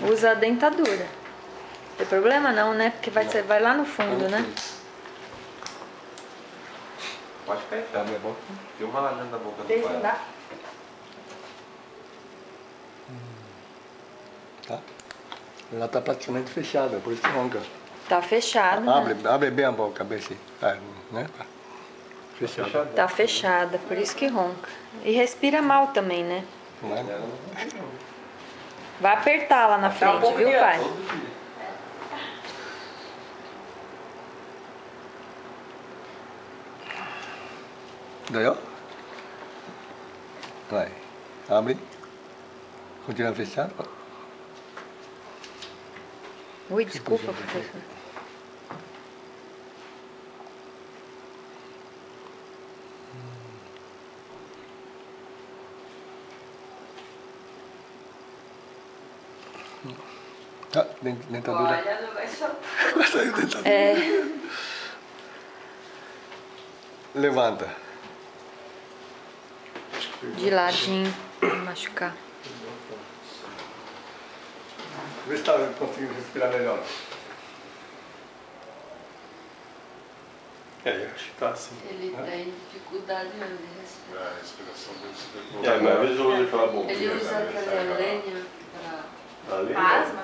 Usa a dentadura. Não tem problema não, né? Porque vai lá no fundo, né? Pode fechar, meu bom. Filma lá dentro da boca do Deixa pai. lá. Tá? Ela tá praticamente fechada, por isso que ronca. Tá fechado. Abre bem a boca, bem assim. Né? Fechada. Tá fechada, por isso que ronca. E respira mal também, né? Não é? Vai apertar lá na frente, viu, pai? Doeu? Vai. Abre. Continua fechado. Ui, desculpa, professor. Ah, dentadura. Olha, não vai soltar. Vai sair dentadura. É. Levanta. De ladinho, pra não machucar. Vê se tá conseguindo respirar melhor. Eu acho que tá assim. Ele tem dificuldade mesmo de respirar. A respiração dele se Mas às vezes eu uso aquela boquinha. Ele usa aquela lenha para Ali? asma.